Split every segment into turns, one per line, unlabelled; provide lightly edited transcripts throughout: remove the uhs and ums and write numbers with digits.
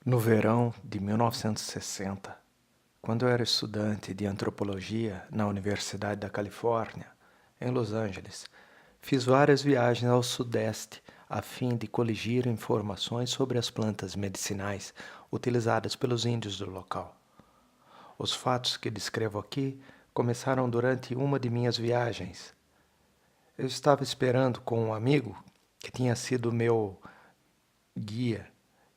No verão de 1960, quando eu era estudante de antropologia na Universidade da Califórnia, em Los Angeles, fiz várias viagens ao sudeste a fim de coligir informações sobre as plantas medicinais utilizadas pelos índios do local. Os fatos que descrevo aqui começaram durante uma de minhas viagens. Eu estava esperando com um amigo que tinha sido meu guia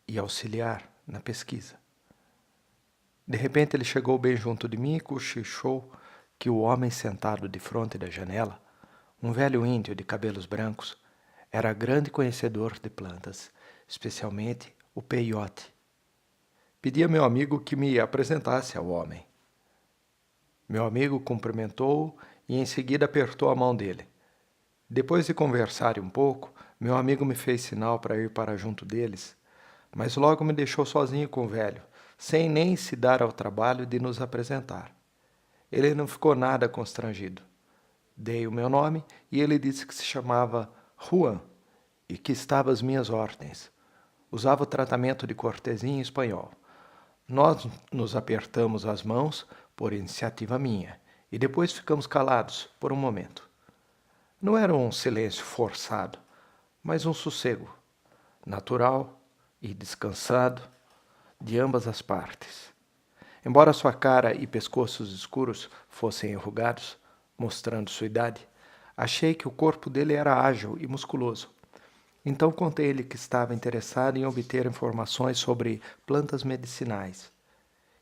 e auxiliar na pesquisa. De repente ele chegou bem junto de mim e cochichou que o homem sentado de frente da janela, um velho índio de cabelos brancos, era grande conhecedor de plantas, especialmente o peiote. Pedi a meu amigo que me apresentasse ao homem. Meu amigo cumprimentou-o e em seguida apertou a mão dele. Depois de conversarem um pouco, meu amigo me fez sinal para ir para junto deles, mas logo me deixou sozinho com o velho, sem nem se dar ao trabalho de nos apresentar. Ele não ficou nada constrangido. Dei o meu nome e ele disse que se chamava Juan e que estava às minhas ordens. Usava o tratamento de cortesia em espanhol. Nós nos apertamos as mãos por iniciativa minha e depois ficamos calados por um momento. Não era um silêncio forçado, mas um sossego, natural e descansado de ambas as partes. Embora sua cara e pescoços escuros fossem enrugados, mostrando sua idade, achei que o corpo dele era ágil e musculoso. Então contei-lhe que estava interessado em obter informações sobre plantas medicinais.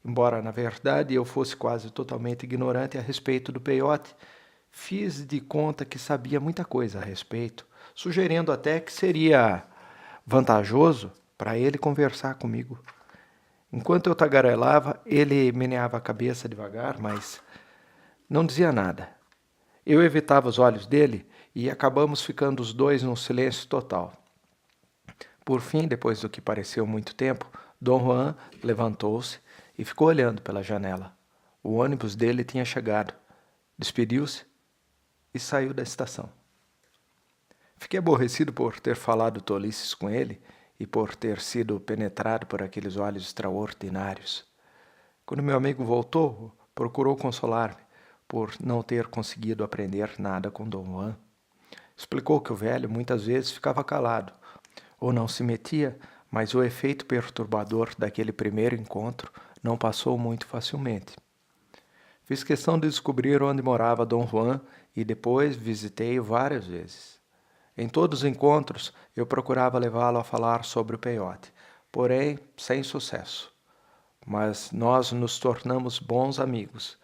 Embora, na verdade, eu fosse quase totalmente ignorante a respeito do peiote, fiz de conta que sabia muita coisa a respeito, sugerindo até que seria vantajoso para ele conversar comigo. Enquanto eu tagarelava, ele meneava a cabeça devagar, mas não dizia nada. Eu evitava os olhos dele e acabamos ficando os dois num silêncio total. Por fim, depois do que pareceu muito tempo, Dom Juan levantou-se e ficou olhando pela janela. O ônibus dele tinha chegado. Despediu-se e saiu da estação. Fiquei aborrecido por ter falado tolices com ele e por ter sido penetrado por aqueles olhos extraordinários. Quando meu amigo voltou, procurou consolar-me por não ter conseguido aprender nada com Dom Juan. Explicou que o velho muitas vezes ficava calado ou não se metia, mas o efeito perturbador daquele primeiro encontro não passou muito facilmente. Fiz questão de descobrir onde morava Dom Juan e depois visitei-o várias vezes. Em todos os encontros, eu procurava levá-lo a falar sobre o peiote, porém sem sucesso. Mas nós nos tornamos bons amigos,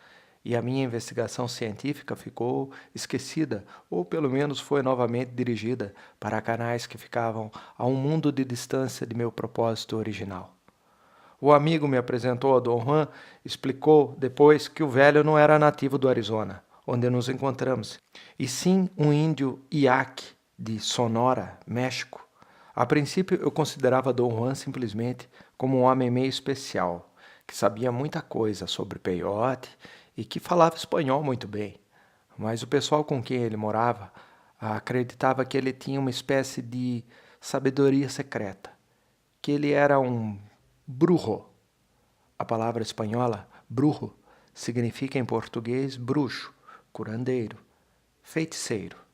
e a minha investigação científica ficou esquecida, ou pelo menos foi novamente dirigida para canais que ficavam a um mundo de distância de meu propósito original. O amigo me apresentou a Dom Juan, explicou depois que o velho não era nativo do Arizona, onde nos encontramos, e sim um índio Iaque, de Sonora, México. A princípio eu considerava Dom Juan simplesmente como um homem meio especial, que sabia muita coisa sobre peiote e que falava espanhol muito bem. Mas o pessoal com quem ele morava acreditava que ele tinha uma espécie de sabedoria secreta, que ele era um brujo. A palavra espanhola, brujo, significa em português bruxo, curandeiro, feiticeiro.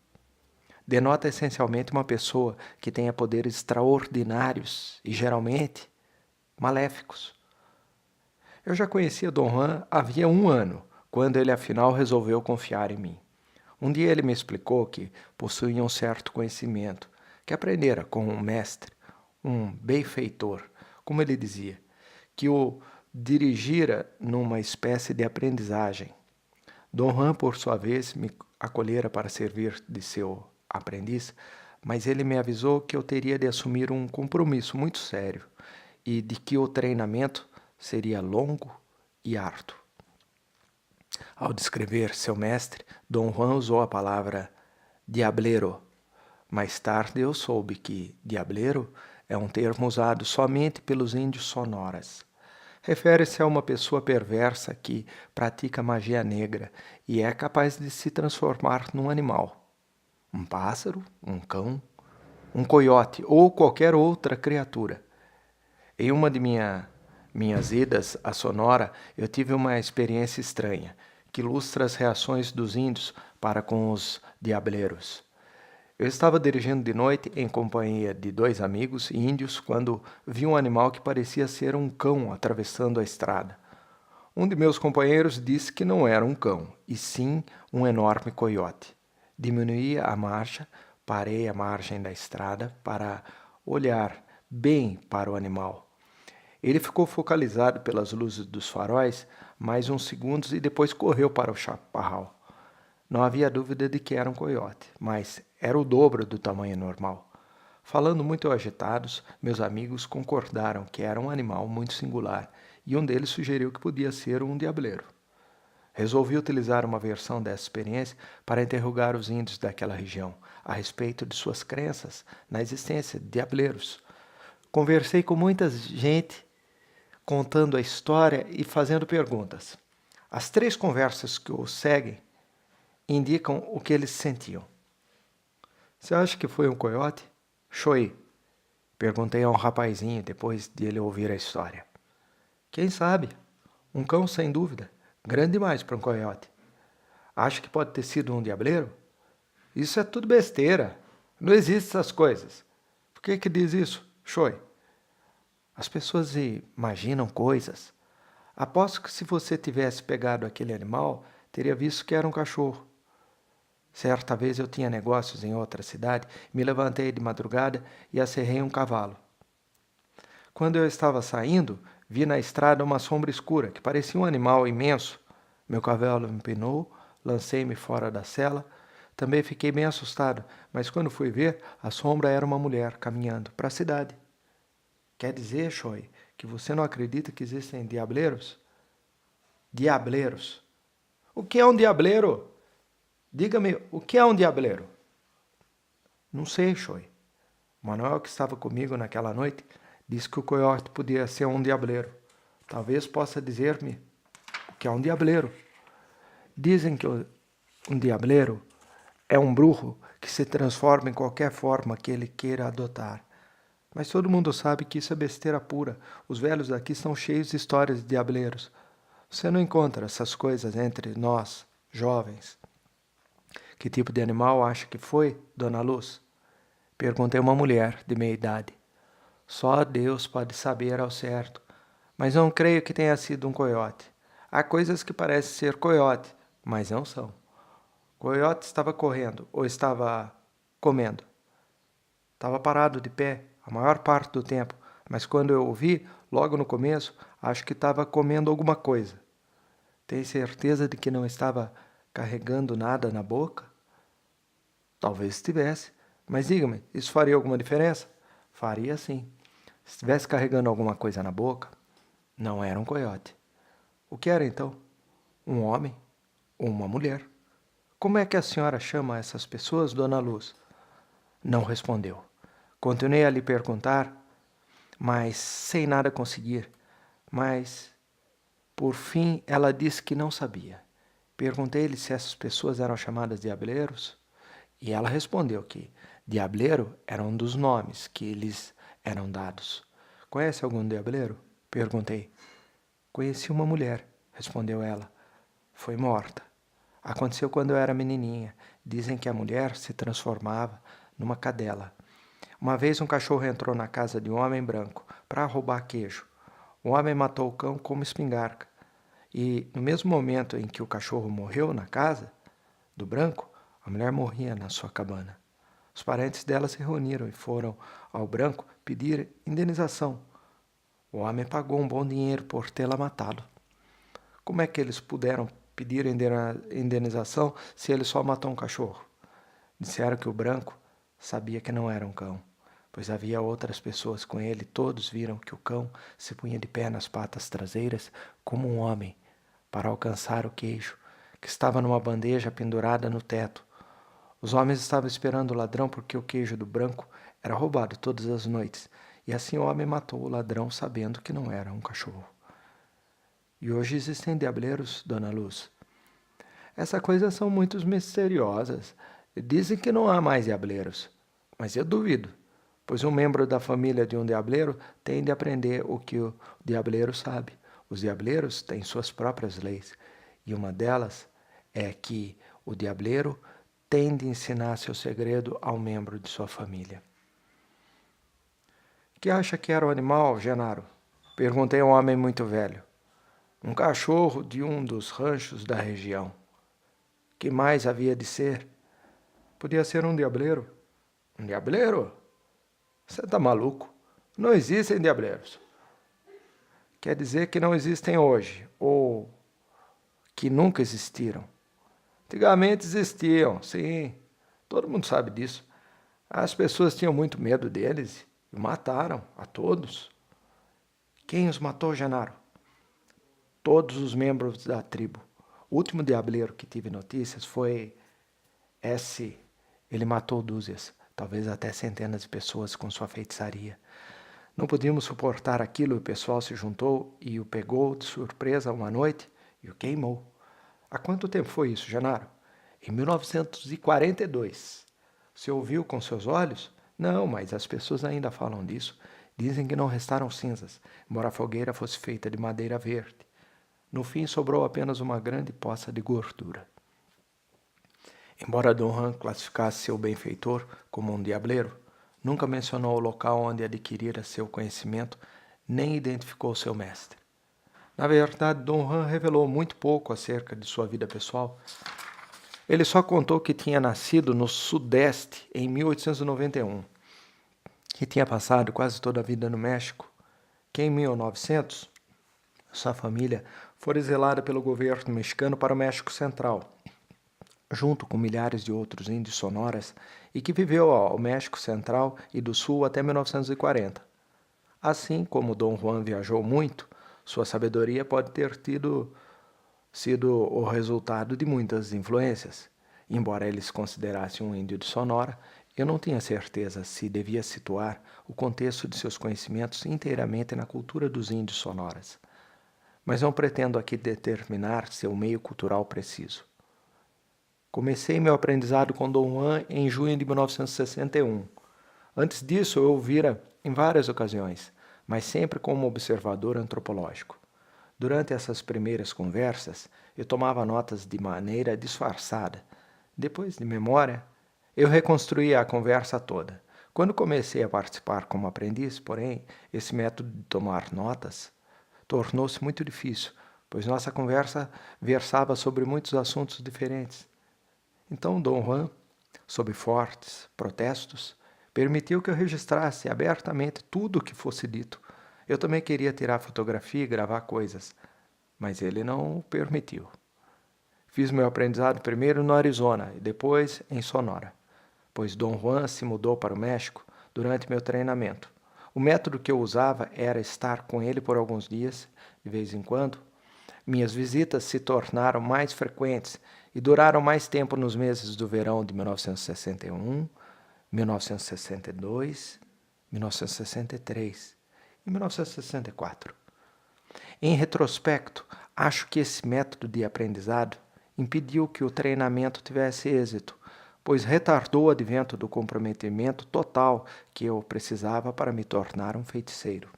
Denota essencialmente uma pessoa que tenha poderes extraordinários e, geralmente, maléficos. Eu já conhecia Dom Juan havia 1 ano, quando ele afinal resolveu confiar em mim. Um dia ele me explicou que possuía um certo conhecimento, que aprendera com um mestre, um benfeitor, como ele dizia, que o dirigira numa espécie de aprendizagem. Dom Juan, por sua vez, me acolhera para servir de seu aprendiz, mas ele me avisou que eu teria de assumir um compromisso muito sério e de que o treinamento seria longo e árduo. Ao descrever seu mestre, Dom Juan usou a palavra diablero. Mais tarde eu soube que diablero é um termo usado somente pelos índios sonoras. Refere-se a uma pessoa perversa que pratica magia negra e é capaz de se transformar num animal. Um pássaro, um cão, um coiote ou qualquer outra criatura. Em uma de minhas idas a Sonora, eu tive uma experiência estranha, que ilustra as reações dos índios para com os diableiros. Eu estava dirigindo de noite em companhia de 2 amigos índios quando vi um animal que parecia ser um cão atravessando a estrada. Um de meus companheiros disse que não era um cão, e sim um enorme coiote. Diminuí a marcha, parei à margem da estrada para olhar bem para o animal. Ele ficou focalizado pelas luzes dos faróis mais uns segundos e depois correu para o chaparral. Não havia dúvida de que era um coiote, mas era o dobro do tamanho normal. Falando muito agitados, meus amigos concordaram que era um animal muito singular e um deles sugeriu que podia ser um diableiro. Resolvi utilizar uma versão dessa experiência para interrogar os índios daquela região a respeito de suas crenças na existência de diableiros. Conversei com muita gente, contando a história e fazendo perguntas. As 3 conversas que o seguem indicam o que eles sentiam. Você acha que foi um coiote? Choi, perguntei a um rapazinho depois de ele ouvir a história. Quem sabe? Um cão sem dúvida. Grande demais para um coiote. Acha que pode ter sido um diableiro? Isso é tudo besteira. Não existem essas coisas. Por que diz isso? Choi. As pessoas imaginam coisas. Aposto que se você tivesse pegado aquele animal, teria visto que era um cachorro. Certa vez eu tinha negócios em outra cidade, me levantei de madrugada e acerrei um cavalo. Quando eu estava saindo, vi na estrada uma sombra escura, que parecia um animal imenso. Meu cavalo empinou, lancei-me fora da sela. Também fiquei bem assustado, mas quando fui ver, a sombra era uma mulher caminhando para a cidade. Quer dizer, Choi, que você não acredita que existem diableiros? Diableiros. O que é um diableiro? Diga-me, o que é um diableiro? Não sei, Choi. Manuel, que estava comigo naquela noite, disse que o coiote podia ser um diableiro. Talvez possa dizer-me o que é um diableiro. Dizem que um diableiro é um bruxo que se transforma em qualquer forma que ele queira adotar. Mas todo mundo sabe que isso é besteira pura. Os velhos daqui estão cheios de histórias de diableiros. Você não encontra essas coisas entre nós, jovens. Que tipo de animal acha que foi, Dona Luz? Perguntei a uma mulher de meia idade. Só Deus pode saber ao certo, mas não creio que tenha sido um coiote. Há coisas que parecem ser coiote, mas não são. O coiote estava correndo ou estava comendo. Estava parado de pé a maior parte do tempo, mas quando eu o vi, logo no começo, acho que estava comendo alguma coisa. Tem certeza de que não estava carregando nada na boca? Talvez estivesse, mas diga-me, isso faria alguma diferença? Faria sim. Se estivesse carregando alguma coisa na boca, não era um coiote. O que era então? Um homem ou uma mulher? Como é que a senhora chama essas pessoas, Dona Luz? Não respondeu. Continuei a lhe perguntar, mas sem nada conseguir. Mas, por fim, ela disse que não sabia. Perguntei-lhe se essas pessoas eram chamadas diableiros, e ela respondeu que diableiro era um dos nomes que lhes eram dados. Conhece algum diableiro? Perguntei. Conheci uma mulher, respondeu ela. Foi morta. Aconteceu quando eu era menininha. Dizem que a mulher se transformava numa cadela. Uma vez um cachorro entrou na casa de um homem branco para roubar queijo. O homem matou o cão com uma espingarda. E no mesmo momento em que o cachorro morreu na casa do branco, a mulher morria na sua cabana. Os parentes dela se reuniram e foram ao branco pedir indenização. O homem pagou um bom dinheiro por tê-la matado. Como é que eles puderam pedir indenização se ele só matou um cachorro? Disseram que o branco sabia que não era um cão, pois havia outras pessoas com ele. Todos viram que o cão se punha de pé nas patas traseiras como um homem para alcançar o queijo, que estava numa bandeja pendurada no teto. Os homens estavam esperando o ladrão porque o queijo do branco era roubado todas as noites, e assim o homem matou o ladrão sabendo que não era um cachorro. E hoje existem diableiros, Dona Luz? Essas coisas são muito misteriosas. Dizem que não há mais diableiros, mas eu duvido, pois um membro da família de um diableiro tende a aprender o que o diableiro sabe. Os diableiros têm suas próprias leis, e uma delas é que o diableiro tende a ensinar seu segredo ao membro de sua família. Que acha que era o animal, Genaro? Perguntei a um homem muito velho. Um cachorro de um dos ranchos da região. Que mais havia de ser? Podia ser um diableiro. Um diableiro? Você tá maluco? Não existem diableiros. Quer dizer que não existem hoje, ou que nunca existiram. Antigamente existiam, sim. Todo mundo sabe disso. As pessoas tinham muito medo deles e mataram a todos. Quem os matou, Genaro? Todos os membros da tribo. O último diableiro que tive notícias foi S. Ele matou dúzias, talvez até centenas de pessoas com sua feitiçaria. Não podíamos suportar aquilo e o pessoal se juntou e o pegou de surpresa uma noite e o queimou. Há quanto tempo foi isso, Genaro? Em 1942. Você ouviu com seus olhos? Não, mas as pessoas ainda falam disso. Dizem que não restaram cinzas, embora a fogueira fosse feita de madeira verde. No fim, sobrou apenas uma grande poça de gordura. Embora Dom Juan classificasse seu benfeitor como um diableiro, nunca mencionou o local onde adquirira seu conhecimento, nem identificou seu mestre. Na verdade, Dom Juan revelou muito pouco acerca de sua vida pessoal. Ele só contou que tinha nascido no Sudeste em 1891, que tinha passado quase toda a vida no México, que em 1900 sua família foi exilada pelo governo mexicano para o México Central, junto com milhares de outros índios sonoras, e que viveu ao México Central e do Sul até 1940. Assim como Dom Juan viajou muito, sua sabedoria pode ter sido o resultado de muitas influências. Embora ele se considerasse um índio de Sonora, eu não tinha certeza se devia situar o contexto de seus conhecimentos inteiramente na cultura dos índios sonoras. Mas não pretendo aqui determinar seu meio cultural preciso. Comecei meu aprendizado com Dom Juan em junho de 1961. Antes disso, eu o vira em várias ocasiões, mas sempre como observador antropológico. Durante essas primeiras conversas, eu tomava notas de maneira disfarçada. Depois, de memória, eu reconstruía a conversa toda. Quando comecei a participar como aprendiz, porém, esse método de tomar notas tornou-se muito difícil, pois nossa conversa versava sobre muitos assuntos diferentes. Então Dom Juan, sob fortes protestos, permitiu que eu registrasse abertamente tudo o que fosse dito. Eu também queria tirar fotografia e gravar coisas, mas ele não o permitiu. Fiz meu aprendizado primeiro no Arizona e depois em Sonora, pois Dom Juan se mudou para o México durante meu treinamento. O método que eu usava era estar com ele por alguns dias, de vez em quando. Minhas visitas se tornaram mais frequentes e duraram mais tempo nos meses do verão de 1961, 1962, 1963 e 1964. Em retrospecto, acho que esse método de aprendizado impediu que o treinamento tivesse êxito, pois retardou o advento do comprometimento total que eu precisava para me tornar um feiticeiro.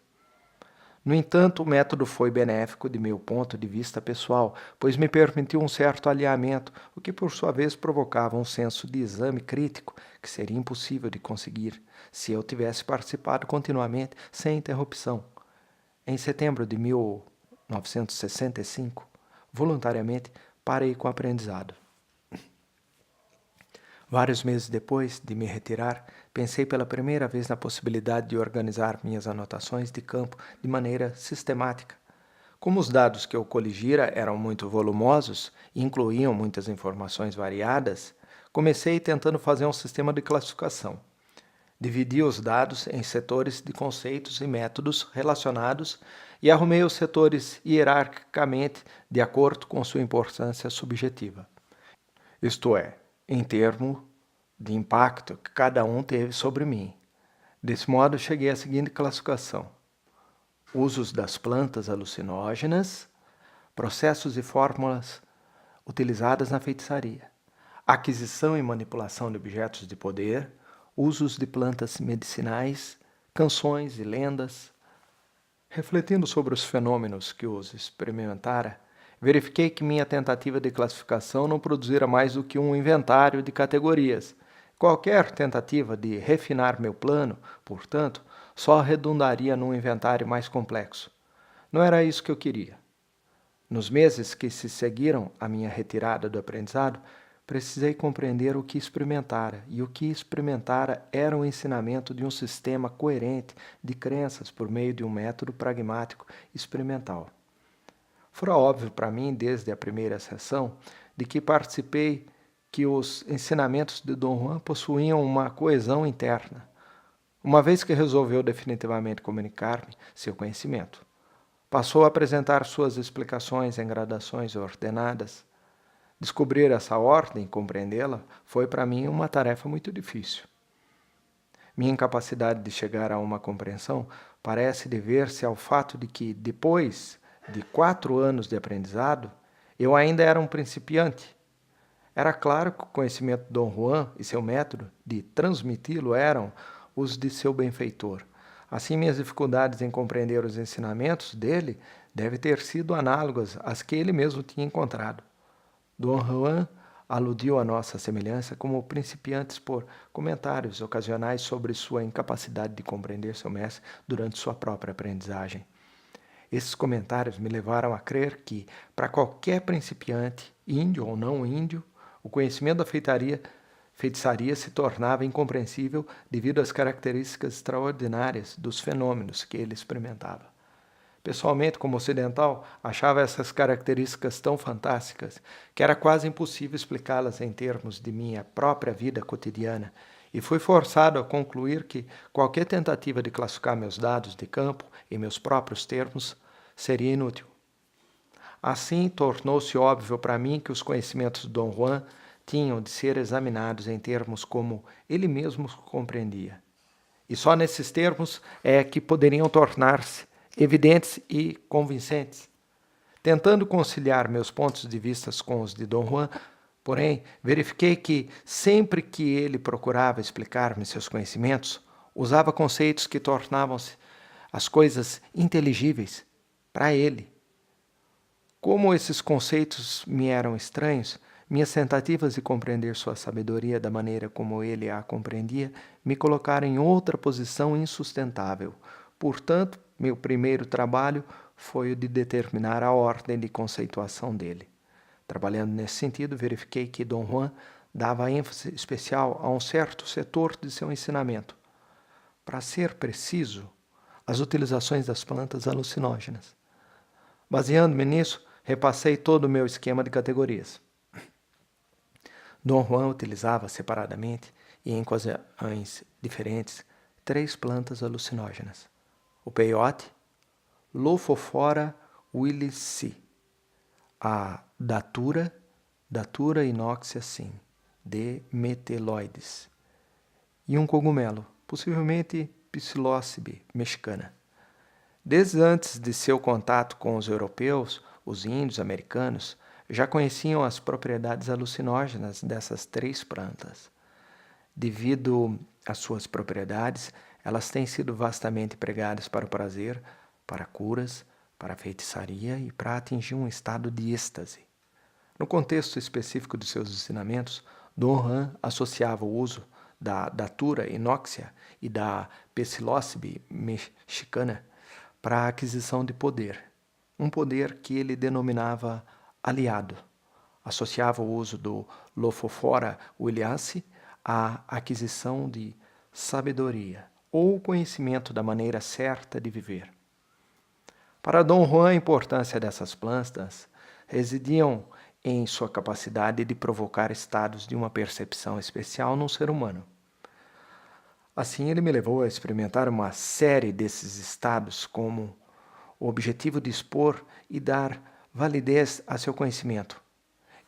No entanto, o método foi benéfico de meu ponto de vista pessoal, pois me permitiu um certo alinhamento, o que por sua vez provocava um senso de exame crítico que seria impossível de conseguir se eu tivesse participado continuamente, sem interrupção. Em setembro de 1965, voluntariamente, parei com o aprendizado. Vários meses depois de me retirar, pensei pela primeira vez na possibilidade de organizar minhas anotações de campo de maneira sistemática. Como os dados que eu coligira eram muito volumosos e incluíam muitas informações variadas, comecei tentando fazer um sistema de classificação. Dividi os dados em setores de conceitos e métodos relacionados e arrumei os setores hierarquicamente de acordo com sua importância subjetiva. Isto é, em termos de impacto que cada um teve sobre mim. Desse modo, cheguei à seguinte classificação: usos das plantas alucinógenas, processos e fórmulas utilizadas na feitiçaria, aquisição e manipulação de objetos de poder, usos de plantas medicinais, canções e lendas. Refletindo sobre os fenômenos que os experimentara, verifiquei que minha tentativa de classificação não produzira mais do que um inventário de categorias. Qualquer tentativa de refinar meu plano, portanto, só redundaria num inventário mais complexo. Não era isso que eu queria. Nos meses que se seguiram à minha retirada do aprendizado, precisei compreender o que experimentara, e o que experimentara era o ensinamento de um sistema coerente de crenças por meio de um método pragmático experimental. Fora óbvio para mim, desde a primeira sessão, de que participei, que os ensinamentos de Dom Juan possuíam uma coesão interna, uma vez que resolveu definitivamente comunicar-me seu conhecimento. Passou a apresentar suas explicações em gradações ordenadas. Descobrir essa ordem e compreendê-la foi para mim uma tarefa muito difícil. Minha incapacidade de chegar a uma compreensão parece dever-se ao fato de que, depois de 4 anos de aprendizado, eu ainda era um principiante. Era claro que o conhecimento de Dom Juan e seu método de transmiti-lo eram os de seu benfeitor. Assim, minhas dificuldades em compreender os ensinamentos dele devem ter sido análogas às que ele mesmo tinha encontrado. Dom Juan aludiu à nossa semelhança como principiantes por comentários ocasionais sobre sua incapacidade de compreender seu mestre durante sua própria aprendizagem. Esses comentários me levaram a crer que, para qualquer principiante, índio ou não índio, o conhecimento da feitiçaria se tornava incompreensível devido às características extraordinárias dos fenômenos que ele experimentava. Pessoalmente, como ocidental, achava essas características tão fantásticas que era quase impossível explicá-las em termos de minha própria vida cotidiana, e fui forçado a concluir que qualquer tentativa de classificar meus dados de campo em meus próprios termos seria inútil. Assim, tornou-se óbvio para mim que os conhecimentos de Dom Juan tinham de ser examinados em termos como ele mesmo compreendia. E só nesses termos é que poderiam tornar-se evidentes e convincentes. Tentando conciliar meus pontos de vista com os de Dom Juan, porém, verifiquei que, sempre que ele procurava explicar-me seus conhecimentos, usava conceitos que tornavam-se as coisas inteligíveis para ele. Como esses conceitos me eram estranhos, minhas tentativas de compreender sua sabedoria da maneira como ele a compreendia me colocaram em outra posição insustentável. Portanto, meu primeiro trabalho foi o de determinar a ordem de conceituação dele. Trabalhando nesse sentido, verifiquei que Dom Juan dava ênfase especial a um certo setor de seu ensinamento. Para ser preciso, as utilizações das plantas alucinógenas. Baseando-me nisso, repassei todo o meu esquema de categorias. Dom Juan utilizava separadamente e em ocasiões diferentes 3 plantas alucinógenas: o peiote, Lophophora willici, a Datura inoxia sim, de Meteloides, e um cogumelo, possivelmente Psilocybe mexicana. Desde antes de seu contato com os europeus, os índios americanos já conheciam as propriedades alucinógenas dessas 3 plantas. Devido às suas propriedades, elas têm sido vastamente empregadas para o prazer, para curas, para a feitiçaria e para atingir um estado de êxtase. No contexto específico de seus ensinamentos, Dom Juan associava o uso da Datura inoxia e da Psilocybe mexicana para a aquisição de poder, um poder que ele denominava aliado. Associava o uso do Lophophora williaci à aquisição de sabedoria ou conhecimento da maneira certa de viver. Para Dom Juan, a importância dessas plantas residiam em sua capacidade de provocar estados de uma percepção especial num ser humano. Assim, ele me levou a experimentar uma série desses estados como o objetivo de expor e dar validez a seu conhecimento.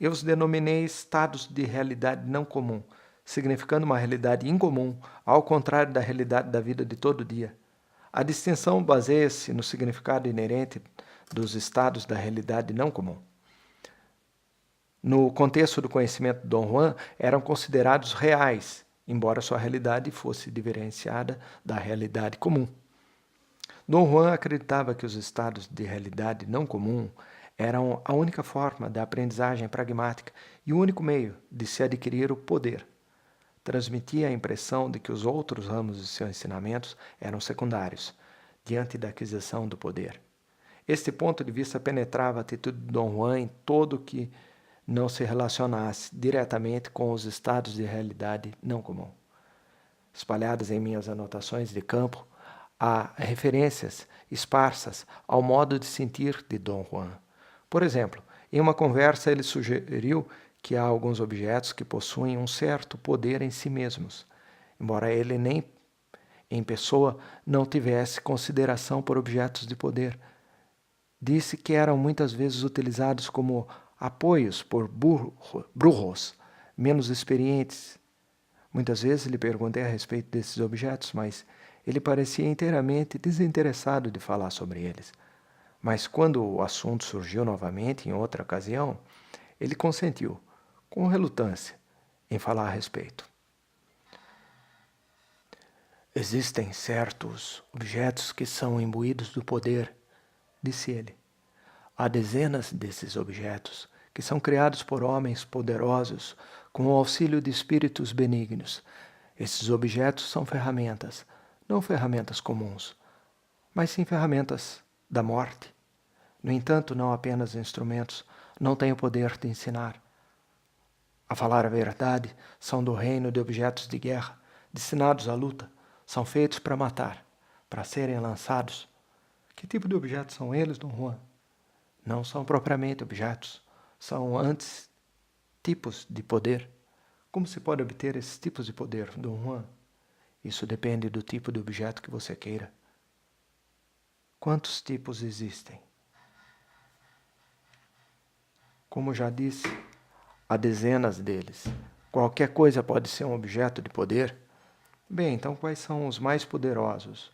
Eu os denominei estados de realidade não comum, significando uma realidade incomum, ao contrário da realidade da vida de todo dia. A distinção baseia-se no significado inerente dos estados da realidade não comum. No contexto do conhecimento de Dom Juan, eram considerados reais embora sua realidade fosse diferenciada da realidade comum. Dom Juan acreditava que os estados de realidade não comum eram a única forma da aprendizagem pragmática e o único meio de se adquirir o poder. Transmitia a impressão de que os outros ramos de seus ensinamentos eram secundários, diante da aquisição do poder. Este ponto de vista penetrava a atitude de Dom Juan em todo o que não se relacionasse diretamente com os estados de realidade não comum. Espalhadas em minhas anotações de campo, há referências esparsas ao modo de sentir de Dom Juan. Por exemplo, em uma conversa ele sugeriu que há alguns objetos que possuem um certo poder em si mesmos, embora ele nem em pessoa não tivesse consideração por objetos de poder. Disse que eram muitas vezes utilizados como apoios por burros menos experientes. Muitas vezes lhe perguntei a respeito desses objetos, mas ele parecia inteiramente desinteressado de falar sobre eles. Mas quando o assunto surgiu novamente em outra ocasião, ele consentiu, com relutância, em falar a respeito. Existem certos objetos que são imbuídos do poder, disse ele. Há dezenas desses objetos que são criados por homens poderosos com o auxílio de espíritos benignos. Esses objetos são ferramentas, não ferramentas comuns, mas sim ferramentas da morte. No entanto, não apenas instrumentos, não têm o poder de ensinar. A falar a verdade, são do reino de objetos de guerra, destinados à luta, são feitos para matar, para serem lançados. Que tipo de objetos são eles, Dom Juan? Não são propriamente objetos, são antes tipos de poder. Como se pode obter esses tipos de poder, Dom Juan? Isso depende do tipo de objeto que você queira. Quantos tipos existem? Como já disse, há dezenas deles. Qualquer coisa pode ser um objeto de poder? Bem, então quais são os mais poderosos?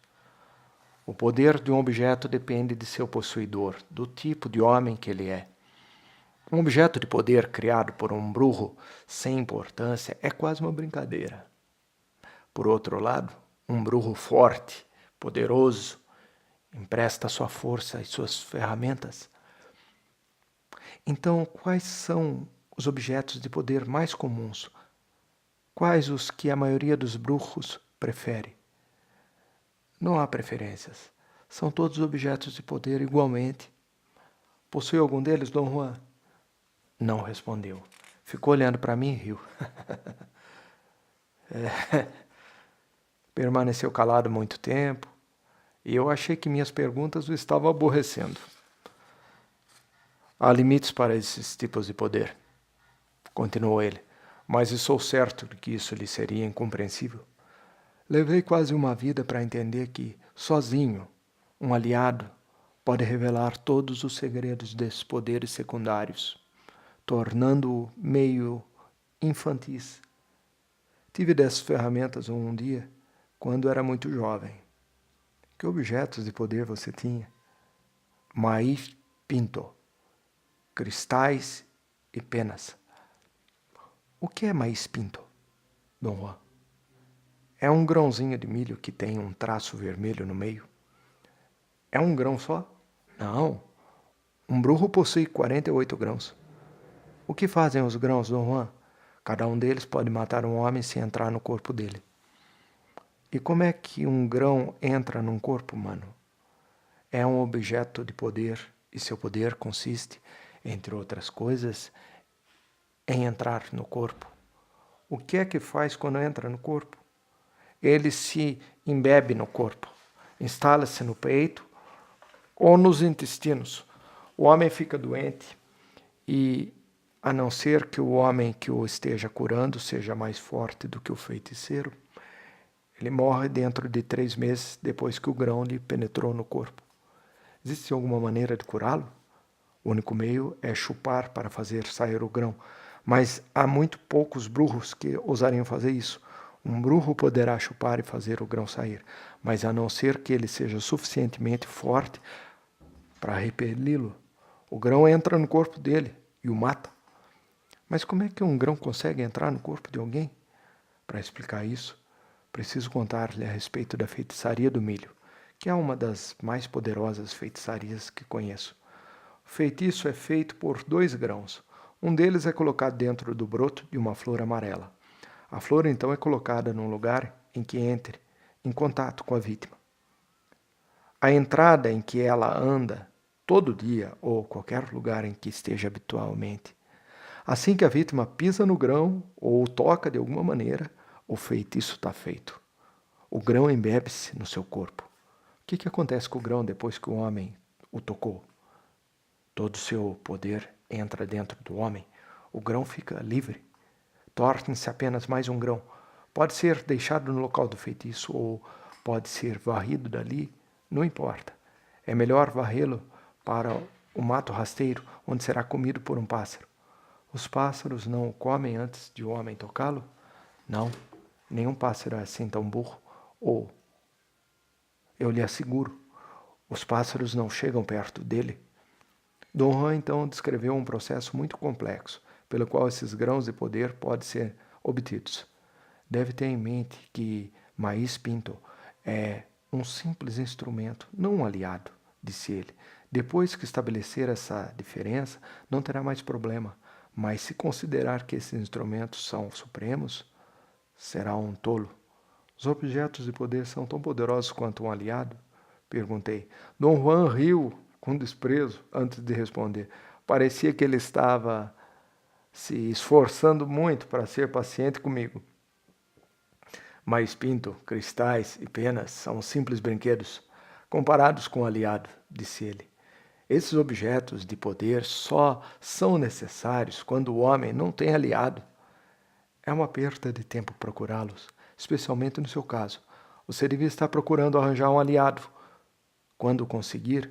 O poder de um objeto depende de seu possuidor, do tipo de homem que ele é. Um objeto de poder criado por um bruxo sem importância é quase uma brincadeira. Por outro lado, um bruxo forte, poderoso, empresta sua força e suas ferramentas. Então, quais são os objetos de poder mais comuns? Quais os que a maioria dos bruxos prefere? Não há preferências. São todos objetos de poder igualmente. Possui algum deles, Dom Juan? Não respondeu. Ficou olhando para mim e riu. Permaneceu calado muito tempo e eu achei que minhas perguntas o estavam aborrecendo. Há limites para esses tipos de poder, continuou ele, mas estou certo de que isso lhe seria incompreensível. Levei quase uma vida para entender que, sozinho, um aliado pode revelar todos os segredos desses poderes secundários, tornando-o meio infantis. Tive dessas ferramentas um dia, quando era muito jovem. Que objetos de poder você tinha? Maíz pinto, cristais e penas. O que é maíz pinto, Dom Juan? É um grãozinho de milho que tem um traço vermelho no meio. É um grão só? Não. Um bruxo possui 48 grãos. O que fazem os grãos, Dom Juan? Cada um deles pode matar um homem sem entrar no corpo dele. E como é que um grão entra num corpo humano? É um objeto de poder e seu poder consiste, entre outras coisas, em entrar no corpo. O que é que faz quando entra no corpo? Ele se embebe no corpo, instala-se no peito ou nos intestinos. O homem fica doente e, a não ser que o homem que o esteja curando seja mais forte do que o feiticeiro, ele morre dentro de 3 meses depois que o grão lhe penetrou no corpo. Existe alguma maneira de curá-lo? O único meio é chupar para fazer sair o grão, mas há muito poucos bruxos que ousariam fazer isso. Um bruxo poderá chupar e fazer o grão sair, mas a não ser que ele seja suficientemente forte para repeli-lo, o grão entra no corpo dele e o mata. Mas como é que um grão consegue entrar no corpo de alguém? Para explicar isso, preciso contar-lhe a respeito da feitiçaria do milho, que é uma das mais poderosas feitiçarias que conheço. O feitiço é feito por 2 grãos. Um deles é colocado dentro do broto de uma flor amarela. A flor então é colocada num lugar em que entre em contato com a vítima. A entrada em que ela anda todo dia ou qualquer lugar em que esteja habitualmente. Assim que a vítima pisa no grão ou o toca de alguma maneira, o feitiço está feito. O grão embebe-se no seu corpo. O que acontece com o grão depois que o homem o tocou? Todo o seu poder entra dentro do homem. O grão fica livre. Torna-se apenas mais um grão. Pode ser deixado no local do feitiço ou pode ser varrido dali, não importa. É melhor varrê-lo para o mato rasteiro, onde será comido por um pássaro. Os pássaros não o comem antes de o homem tocá-lo? Não, nenhum pássaro é assim tão burro. Ou, eu lhe asseguro, os pássaros não chegam perto dele. Dom Juan então descreveu um processo muito complexo, pelo qual esses grãos de poder podem ser obtidos. Deve ter em mente que Maíz Pinto é um simples instrumento, não um aliado, disse ele. Depois que estabelecer essa diferença, não terá mais problema. Mas se considerar que esses instrumentos são supremos, será um tolo. Os objetos de poder são tão poderosos quanto um aliado? Perguntei. Dom Juan riu com desprezo antes de responder. Parecia que ele estava se esforçando muito para ser paciente comigo. Mas Pinto, cristais e penas são simples brinquedos comparados com o aliado, disse ele. Esses objetos de poder só são necessários quando o homem não tem aliado. É uma perda de tempo procurá-los, especialmente no seu caso. Você devia estar procurando arranjar um aliado. Quando conseguir,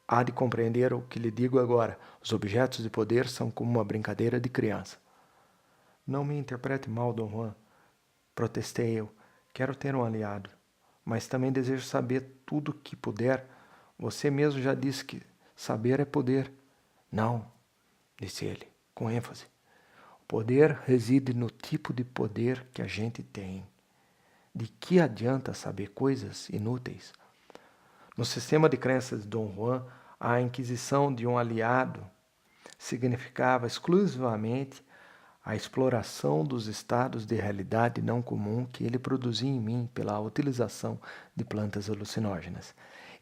há de compreender o que lhe digo agora. Os objetos de poder são como uma brincadeira de criança. Não me interprete mal, Dom Juan. Protestei eu. Quero ter um aliado, mas também desejo saber tudo o que puder. Você mesmo já disse que saber é poder. Não, disse ele, com ênfase. O poder reside no tipo de poder que a gente tem. De que adianta saber coisas inúteis? No sistema de crenças de Dom Juan, a inquisição de um aliado significava exclusivamente a exploração dos estados de realidade não comum que ele produzia em mim pela utilização de plantas alucinógenas.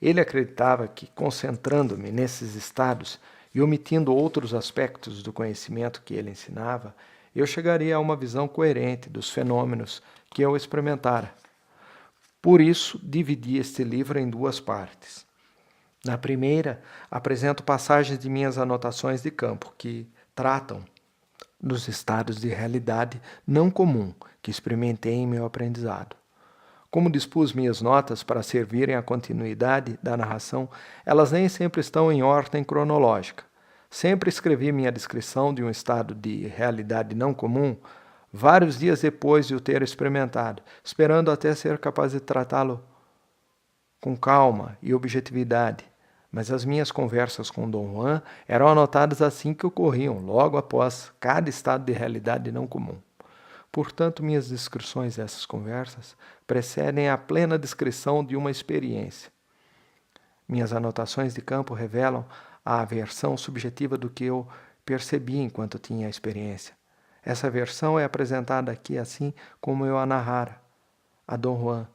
Ele acreditava que, concentrando-me nesses estados e omitindo outros aspectos do conhecimento que ele ensinava, eu chegaria a uma visão coerente dos fenômenos que eu experimentara. Por isso, dividi este livro em 2 partes. Na primeira, apresento passagens de minhas anotações de campo que tratam dos estados de realidade não comum que experimentei em meu aprendizado. Como dispus minhas notas para servirem à continuidade da narração, elas nem sempre estão em ordem cronológica. Sempre escrevi minha descrição de um estado de realidade não comum vários dias depois de o ter experimentado, esperando até ser capaz de tratá-lo com calma e objetividade. Mas as minhas conversas com Dom Juan eram anotadas assim que ocorriam, logo após cada estado de realidade não comum. Portanto, minhas descrições dessas conversas precedem a plena descrição de uma experiência. Minhas anotações de campo revelam a versão subjetiva do que eu percebi enquanto tinha a experiência. Essa versão é apresentada aqui assim como eu a narrara a Dom Juan,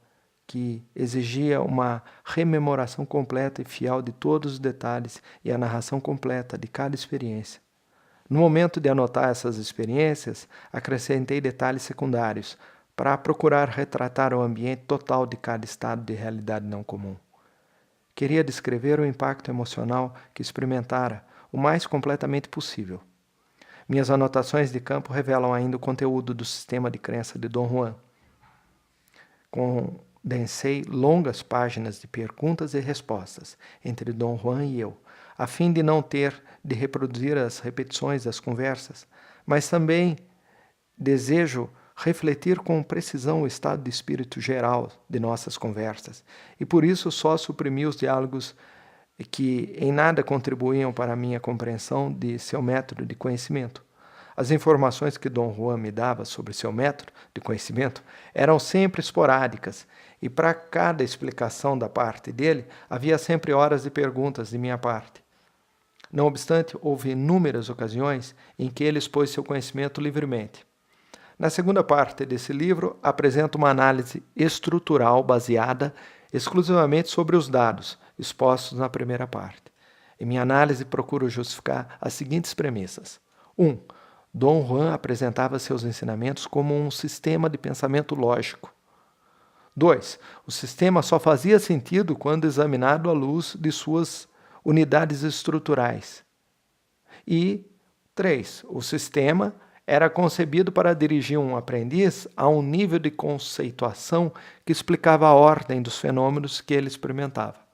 que exigia uma rememoração completa e fiel de todos os detalhes e a narração completa de cada experiência. No momento de anotar essas experiências, acrescentei detalhes secundários para procurar retratar o ambiente total de cada estado de realidade não comum. Queria descrever o impacto emocional que experimentara o mais completamente possível. Minhas anotações de campo revelam ainda o conteúdo do sistema de crença de Dom Juan. Condensei longas páginas de perguntas e respostas entre Dom Juan e eu, a fim de não ter de reproduzir as repetições das conversas, mas também desejo refletir com precisão o estado de espírito geral de nossas conversas, e por isso só suprimi os diálogos que em nada contribuíam para a minha compreensão de seu método de conhecimento. As informações que Dom Juan me dava sobre seu método de conhecimento eram sempre esporádicas, e para cada explicação da parte dele, havia sempre horas de perguntas de minha parte. Não obstante, houve inúmeras ocasiões em que ele expôs seu conhecimento livremente. Na segunda parte desse livro, apresento uma análise estrutural baseada exclusivamente sobre os dados expostos na primeira parte. Em minha análise, procuro justificar as seguintes premissas. 1. Dom Juan apresentava seus ensinamentos como um sistema de pensamento lógico. 2. O sistema só fazia sentido quando examinado à luz de suas unidades estruturais. E 3. O sistema era concebido para dirigir um aprendiz a um nível de conceituação que explicava a ordem dos fenômenos que ele experimentava.